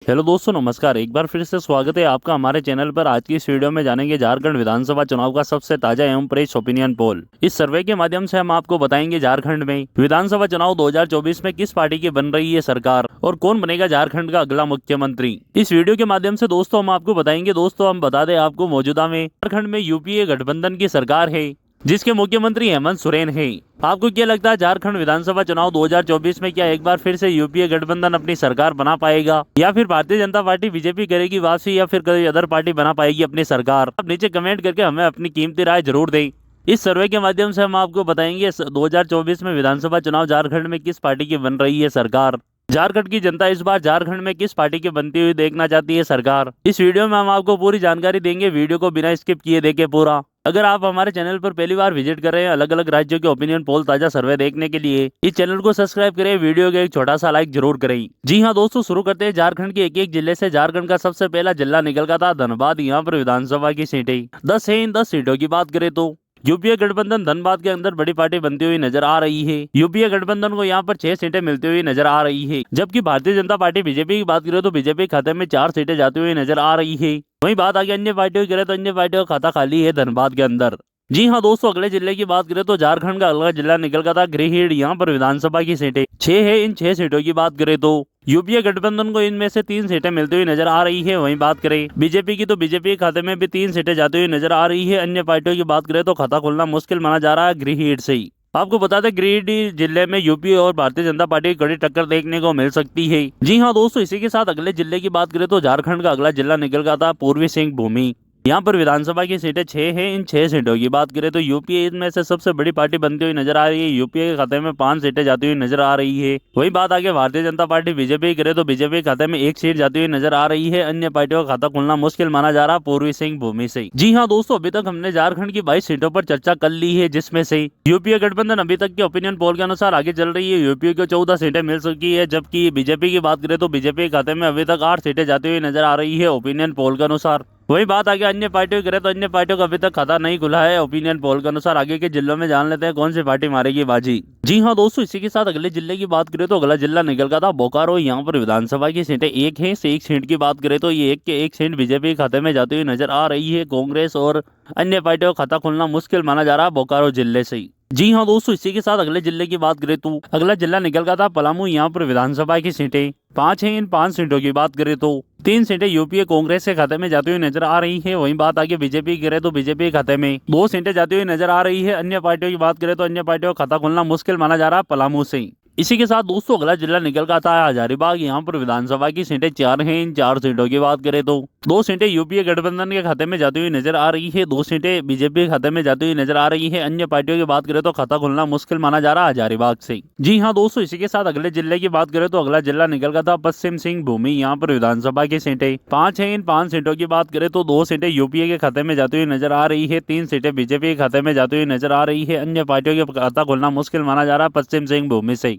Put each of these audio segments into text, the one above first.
Hello दोस्तों, नमस्कार। एक बार फिर से स्वागत है आपका हमारे चैनल पर। आज की इस वीडियो में जानेंगे झारखंड विधानसभा चुनाव का सबसे ताजा एवं फ्रेश ओपिनियन पोल। इस सर्वे के माध्यम से हम आपको बताएंगे झारखंड में विधानसभा चुनाव 2024 में किस पार्टी की बन रही है सरकार और कौन बनेगा झारखंड का अगला मुख्यमंत्री। इस वीडियो के माध्यम से दोस्तों हम आपको बताएंगे। दोस्तों हम बता दें आपको, मौजूदा में झारखंड में यूपीए गठबंधन की सरकार है जिसके मुख्यमंत्री हेमंत सोरेन है। आपको क्या लगता है, झारखंड विधानसभा चुनाव 2024 में क्या एक बार फिर से यूपीए गठबंधन अपनी सरकार बना पाएगा, या फिर भारतीय जनता पार्टी बीजेपी करेगी वापसी, या फिर कोई अदर पार्टी बना पाएगी अपनी सरकार? आप नीचे कमेंट करके हमें अपनी कीमती राय जरूर दें। इस सर्वे के माध्यम से हम आपको बताएंगे 2024 में विधानसभा चुनाव झारखंड में किस पार्टी की बन रही है सरकार। झारखंड की जनता इस बार झारखंड में किस पार्टी की बनती हुई देखना चाहती है सरकार। इस वीडियो में हम आपको पूरी जानकारी देंगे। वीडियो को बिना स्किप किए देखें पूरा। अगर आप हमारे चैनल पर पहली बार विजिट कर रहे हैं अलग अलग राज्यों के ओपिनियन पोल ताजा सर्वे देखने के लिए, इस चैनल को सब्सक्राइब करें, वीडियो के एक छोटा सा लाइक जरूर करें। जी हां दोस्तों, शुरू करते हैं झारखंड के एक एक जिले से। झारखंड का सबसे पहला जिला निकल का था धनबाद। यहाँ पर विधानसभा की सीटें 10 है। इन 10 सीटों की बात करें तो यूपीए गठबंधन धनबाद के अंदर बड़ी पार्टी बनती हुई नजर आ रही है। यूपीए गठबंधन को यहाँ पर 6 सीटें मिलती हुई नजर आ रही है, जबकि भारतीय जनता पार्टी बीजेपी की बात करें तो बीजेपी खाते में 4 सीटें जाती हुई नजर आ रही है। वहीं बात आगे अन्य पार्टियों की करें तो अन्य पार्टियों का खाता खाली है धनबाद के अंदर। जी हाँ दोस्तों, अगले जिले की बात करें तो झारखंड का अगला जिला निकल का था गिरिडीह। यहाँ पर विधानसभा की सीटें 6 है। इन 6 सीटों की बात करें तो यूपीए गठबंधन को इनमें से 3 सीटें मिलती हुई नजर आ रही है। वहीं बात करें बीजेपी की तो बीजेपी के खाते में भी 3 सीटें जाती हुई नजर आ रही है। अन्य पार्टियों की बात करें तो खाता खोलना मुश्किल माना जा रहा है गिरिडीह से ही। आपको बता दें, गिरिडीह जिले में यूपी और भारतीय जनता पार्टी की कड़ी टक्कर देखने को मिल सकती है। जी हाँ दोस्तों, इसी के साथ अगले जिले की बात करें तो झारखंड का अगला जिला निकल का था पूर्वी सिंहभूम। यहाँ पर विधानसभा की सीटें 6 है। इन 6 सीटों की बात करें तो यूपीए इनमें से सबसे बड़ी पार्टी बनती हुई नजर आ रही है। यूपीए के खाते में 5 सीटें जाती हुई नजर आ रही है। वही बात आगे भारतीय जनता पार्टी बीजेपी करे तो बीजेपी के खाते में 1 सीट जाती हुई नजर आ रही है। अन्य पार्टियों का खाता खुलना मुश्किल माना जा रहा पूर्वी सिंहभूम से। जी हाँ दोस्तों, अभी तक हमने झारखंड की 22 सीटों पर चर्चा कर ली है, जिसमें से यूपीए गठबंधन अभी तक के ओपिनियन पोल के अनुसार आगे चल रही है। यूपीए को 14 सीटें मिल चुकी है, जबकि बीजेपी की बात करें तो बीजेपी के खाते में अभी तक 8 सीटें जाती हुई नजर आ रही है ओपिनियन पोल के अनुसार। वही बात आगे अन्य पार्टियों की करें तो अन्य पार्टियों का अभी तक खाता नहीं खुला है ओपिनियन पोल के अनुसार। आगे के जिलों में जान लेते हैं कौन सी पार्टी मारेगी बाजी। जी हाँ दोस्तों, इसी के साथ अगले जिले की बात करें तो अगला जिला निकल का था बोकारो। यहाँ पर विधानसभा की सीटें 1 है। 1 सीट की बात करें तो ये 1 के 1 सीट बीजेपी के खाते में जाती हुई नजर आ रही है। कांग्रेस और अन्य पार्टियों का खाता खुलना मुश्किल माना जा रहा है बोकारो जिले से। जी हाँ दोस्तों, इसी के साथ अगले जिले की बात करें तो अगला जिला निकल का था पलामू। यहाँ पर विधानसभा की सीटें 5 है। इन 5 सीटों की बात करें तो 3 सीटें यूपीए कांग्रेस के खाते में जाती हुई नजर आ रही है। वहीं बात आगे बीजेपी की करें तो बीजेपी के खाते में 2 सीटें जाती हुई नजर आ रही है। अन्य पार्टियों की बात करें तो अन्य पार्टियों का खाता खुलना मुश्किल माना जा रहा है पलामू से। इसी के साथ दोस्तों अगला जिला निकल का था हजारीबाग। यहाँ पर विधानसभा की सीटें 4 हैं। इन 4 सीटों की बात करें तो 2 सीटें यूपीए गठबंधन के खाते में जाती हुई नजर आ रही है। 2 सीटें बीजेपी के खाते में जाती हुई नजर आ रही है। अन्य पार्टियों की बात करें तो खाता खुलना मुश्किल माना जा रहा है हजारीबाग से। जी हाँ दोस्तों, इसी के साथ अगले जिले की बात करें तो अगला जिला निकल का था पश्चिम सिंहभूम। यहाँ पर विधानसभा की सीटें 5 है। इन 5 सीटों की बात करें तो 2 सीटें यूपीए के खाते में जाती हुई नजर आ रही है। 3 सीटें बीजेपी के खाते में जाती हुई नजर आ रही है। अन्य पार्टियों का खाता खुलना मुश्किल माना जा रहा है पश्चिम सिंहभूम से।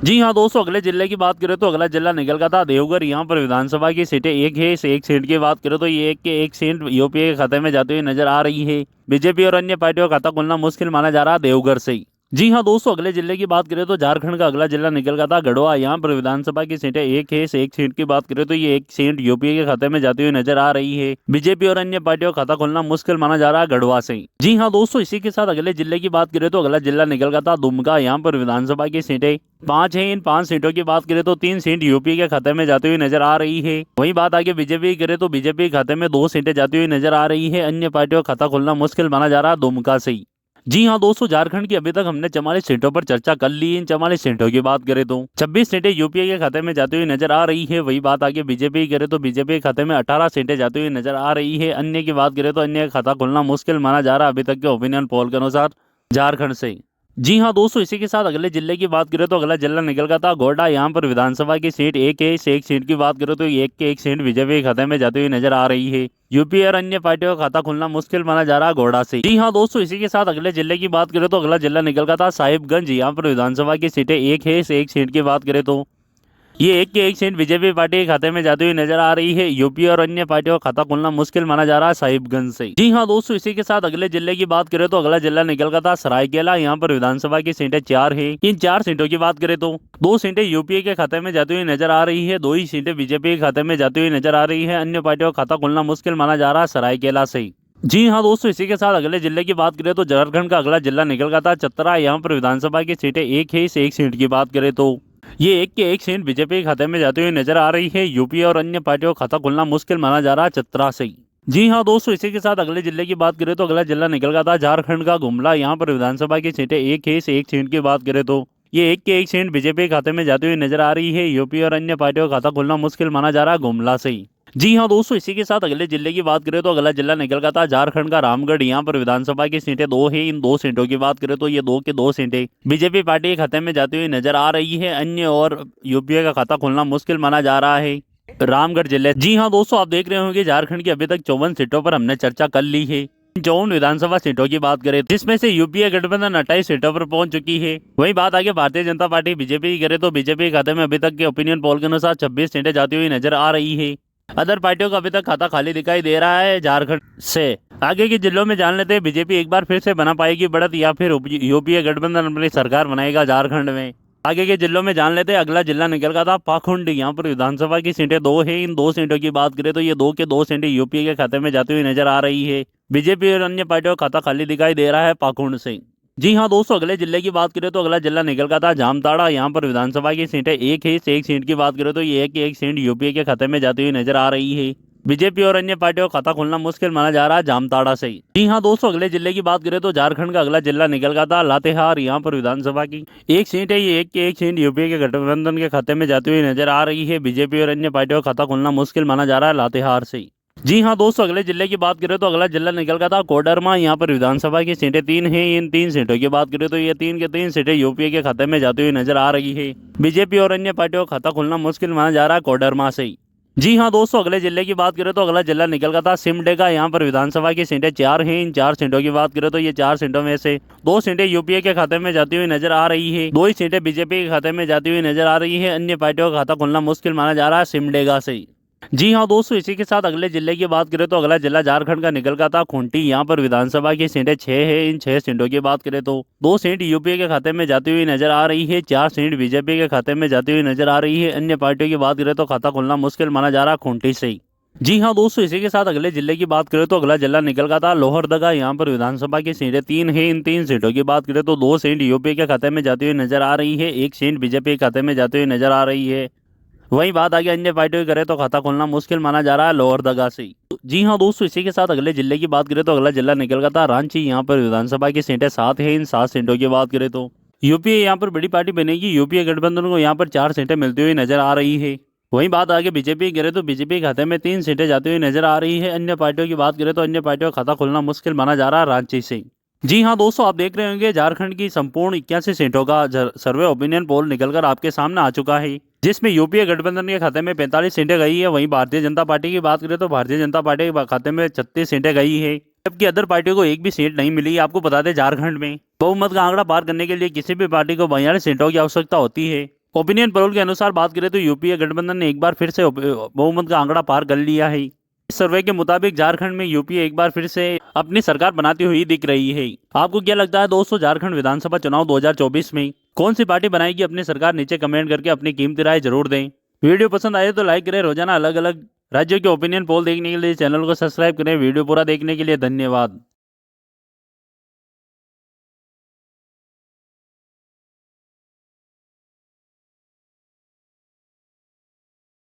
जी हाँ दोस्तों, अगले जिले की बात करें तो अगला जिला निकल का था देवघर। यहाँ पर विधानसभा की सीटें 1 है। इस 1 सीट की बात करें तो ये 1 के 1 सीट यूपीए के खाते में जाती हुई नजर आ रही है। बीजेपी और अन्य पार्टियों का खाता खुलना मुश्किल माना जा रहा है देवघर से। जी हाँ दोस्तों, अगले जिले की बात करें तो झारखंड का अगला जिला निकल का था गढ़वा। यहाँ पर विधानसभा की सीटें 1 है। इस 1 सीट की बात करें तो ये 1 सीट यूपीए के खाते में जाती हुई नजर आ रही है। बीजेपी और अन्य पार्टियों का खाता खुलना मुश्किल माना जा रहा है गढ़वा से। जी हाँ दोस्तों, इसी के साथ अगले जिले की बात करें तो अगला जिला निकल का था दुमका। यहाँ पर विधानसभा की सीटें 5 है। इन 5 सीटों की बात करें तो 3 सीट यूपी के खाते में जाती हुई नजर आ रही है। वहीं बात आगे बीजेपी की करें तो बीजेपी के खाते में 2 सीटें जाती हुई नजर आ रही है। अन्य पार्टियों का खाता खुलना मुश्किल माना जा रहा है दुमका से। जी हाँ दोस्तों, झारखंड की अभी तक हमने 44 सीटों पर चर्चा कर ली। इन 44 सीटों की बात करें तो 26 सीटें यूपीए के खाते में जाती हुई नजर आ रही है। वही बात आगे बीजेपी की करें तो बीजेपी के खाते में 18 सीटें जाती हुई नजर आ रही है। अन्य की बात करें तो अन्य का खाता खुलना मुश्किल माना जा रहा है अभी तक के ओपिनियन पोल के अनुसार झारखंड से। जी हाँ दोस्तों, इसी के साथ अगले जिले की बात करें तो अगला जिला निकल का था गोड्डा। यहाँ पर विधानसभा की सीट 1 है। इस 1 सीट की बात करें तो 1 के 1 सीट बीजेपी के खाते में जाती हुई नजर आ रही है। यूपी और अन्य पार्टियों का खाता खुलना मुश्किल माना जा रहा है गोड्डा से। जी हाँ दोस्तों, इसी के साथ अगले जिले की बात करें तो अगला जिला निकल का था साहिबगंज। यहाँ पर विधानसभा की सीटें 1 है। इस 1 सीट की बात करें तो ये एक के एक सीट बीजेपी पार्टी के खाते में जाती हुई नजर आ रही है। यूपी और अन्य पार्टियों का खाता खुलना मुश्किल माना जा रहा है साहिबगंज से। जी हाँ दोस्तों, इसी के साथ अगले जिले की बात करें तो अगला जिला निकल का था सरायकेला। यहाँ पर विधानसभा की सीटें 4 है। इन 4 सीटों की बात करें तो 2 सीटें यूपीए के खाते में जाती हुई नजर आ रही है, 2 ही सीटें बीजेपी के खाते में जाती हुई नजर आ रही है। अन्य पार्टियों का खाता खुलना मुश्किल माना जा रहा है सरायकेला से। जी हाँ दोस्तों, इसी के साथ अगले जिले की बात करें तो झारखंड का अगला जिला निकल का था चतरा। यहाँ पर विधानसभा की सीटें 1 है। इस 1 सीट की बात करें तो ये एक के एक सीट बीजेपी के खाते में जाती हुई नजर आ रही है। यूपी और अन्य पार्टियों का खाता खुलना मुश्किल माना जा रहा है चतरा से। जी हाँ दोस्तों, इसी के साथ अगले जिले की बात करें तो अगला जिला निकल का था झारखंड का गुमला। यहाँ पर विधानसभा की सीटें 1 है। इस 1 सीट की बात करें तो ये एक के एक सीट बीजेपी के खाते में जाती हुई नजर आ रही है। यूपी और अन्य पार्टियों का खाता खुलना मुश्किल माना जा रहा है गुमला से। जी हाँ दोस्तों, इसी के साथ अगले जिले की बात करें तो अगला जिला निकल का था झारखंड का रामगढ़। यहाँ पर विधानसभा की सीटें 2 है। इन 2 सीटों की बात करें तो ये 2 के 2 सीटें बीजेपी पार्टी के खाते में जाती हुई नजर आ रही है। अन्य और यूपीए का खाता खुलना मुश्किल माना जा रहा है रामगढ़ जिले। जी हाँ दोस्तों, आप देख रहे होंगे झारखंड की अभी तक 54 सीटों पर हमने चर्चा कर ली है। 54 विधानसभा सीटों की बात करें जिसमें से यूपीए गठबंधन 28 सीटों पर पहुंच चुकी है। वहीं बात आगे भारतीय जनता पार्टी बीजेपी की करे तो बीजेपी के खाते में अभी तक के ओपिनियन पोल के अनुसार 26 सीटें जाती हुई नजर आ रही है। अदर पार्टियों का अभी तक खाता खाली दिखाई दे रहा है झारखंड से। आगे के जिलों में जान लेते हैं बीजेपी एक बार फिर से बना पाएगी बढ़त या फिर यूपीए गठबंधन अपनी सरकार बनाएगा झारखंड में। आगे के जिलों में जान लेते हैं अगला जिला निकल का था पाखंड। यहाँ पर विधानसभा की सीटें 2 है। इन 2 सीटों की बात करें तो ये 2 के 2 सीटें यूपीए के खाते में जाती हुई नजर आ रही है। बीजेपी और अन्य पार्टियों का खाता खाली दिखाई दे रहा है पाखंड से। जी हाँ दोस्तों, अगले जिले की बात करें तो अगला जिला निकल का था जामताड़ा। यहाँ पर विधानसभा की सीटें 1 है। इस 1 सीट की बात करें तो ये एक सीट यूपीए के खाते में जाती हुई नजर आ रही है। बीजेपी और अन्य पार्टियों का खाता खुलना मुश्किल माना जा रहा है जामताड़ा से। जी हाँ दोस्तों, अगले जिले की बात करें तो झारखंड का अगला जिला निकल का था लातेहार। यहाँ पर विधानसभा की 1 सीट है। ये एक के एक सीट यूपीए के गठबंधन के खाते में जाती हुई नजर आ रही है। बीजेपी और अन्य पार्टियों का खाता खुलना मुश्किल माना जा रहा है लातेहार से। जी हाँ दोस्तों, अगले जिले की बात करें तो अगला जिला निकल का था कोडरमा। यहाँ पर विधानसभा की सीटें 3 हैं। इन 3 सीटों की बात करें तो ये 3 के 3 सीटें यूपीए के खाते में जाती हुई नजर आ रही है। बीजेपी और अन्य पार्टियों का खाता खुलना मुश्किल माना जा रहा है कोडरमा से। जी हाँ दोस्तों, अगले जिले की बात करें तो अगला जिला निकल का था सिमडेगा। यहाँ पर विधानसभा की सीटें 4 हैं। इन 4 सीटों की बात करें तो ये 4 सीटों में से 2 सीटें यूपीए के खाते में जाती हुई नजर आ रही है। 2 ही सीटें बीजेपी के खाते में जाती हुई नजर आ रही है। अन्य पार्टियों का खाता खुलना मुश्किल माना जा रहा है सिमडेगा से। जी हाँ दोस्तों, इसी के साथ अगले जिले की बात करें तो अगला जिला झारखंड का निकल का था खूंटी। यहाँ पर विधानसभा की सीटें 6 है। इन 6 सीटों की बात करें तो 2 सीट यूपीए के खाते में जाती हुई नजर आ रही है। 4 सीट बीजेपी के खाते में जाती हुई नजर आ रही है। अन्य पार्टियों की बात करें तो खाता खुलना मुश्किल माना जा रहा है खूंटी से। जी हाँ दोस्तों, इसी के साथ अगले जिले की बात करें तो अगला जिला निकल का था लोहरदगा। यहाँ पर विधानसभा की सीटें 3 है। इन 3 सीटों की बात करें तो 2 सीट यूपीए के खाते में जाती हुई नजर आ रही है। 1 सीट बीजेपी के खाते में जाती हुई नजर आ रही है। वहीं बात आगे अन्य पार्टियों की करें तो खाता खोलना मुश्किल माना जा रहा है लोहरदगा से। जी हाँ दोस्तों, इसी के साथ अगले जिले की बात करें तो अगला जिला निकल का था रांची। यहाँ पर विधानसभा की सीटें 7 है। इन 7 सीटों की बात करें तो यूपीए यहाँ पर बड़ी पार्टी बनेगी। यूपीए गठबंधन को यहाँ पर 4 सीटें मिलती हुई नजर आ रही है। वहीं बात आगे बीजेपी की करें तो बीजेपी खाते में 3 सीटें जाती हुई नजर आ रही है। अन्य पार्टियों की बात करें तो अन्य पार्टियों का खाता खोलना मुश्किल माना जा रहा है रांची से। जी हाँ दोस्तों, आप देख रहे होंगे झारखंड की संपूर्ण 81 सीटों का सर्वे ओपिनियन पोल निकलकर आपके सामने आ चुका है, जिसमें यूपीए गठबंधन के खाते में 45 सीटें गई है। वहीं भारतीय जनता पार्टी की बात करें तो भारतीय जनता पार्टी के खाते में 36 सीटें गई है, जबकि अदर पार्टियों को एक भी सीट नहीं मिली। आपको बता दें झारखंड में बहुमत का आंकड़ा पार करने के लिए किसी भी पार्टी को 42 सीटों की आवश्यकता होती है। ओपिनियन पोल के अनुसार बात करें तो यूपीए गठबंधन ने एक बार फिर से बहुमत का आंकड़ा पार कर लिया है। इस सर्वे के मुताबिक झारखंड में यूपीए एक बार फिर से अपनी सरकार बनाती हुई दिख रही है। आपको क्या लगता है दोस्तों, झारखंड विधानसभा चुनाव 2024 में कौन सी पार्टी बनाएगी अपनी सरकार? नीचे कमेंट करके अपनी कीमती राय जरूर दें। वीडियो पसंद आए तो लाइक करें। रोजाना अलग अलग राज्यों के ओपिनियन पोल देखने के लिए चैनल को सब्सक्राइब करें। वीडियो पूरा देखने के लिए धन्यवाद।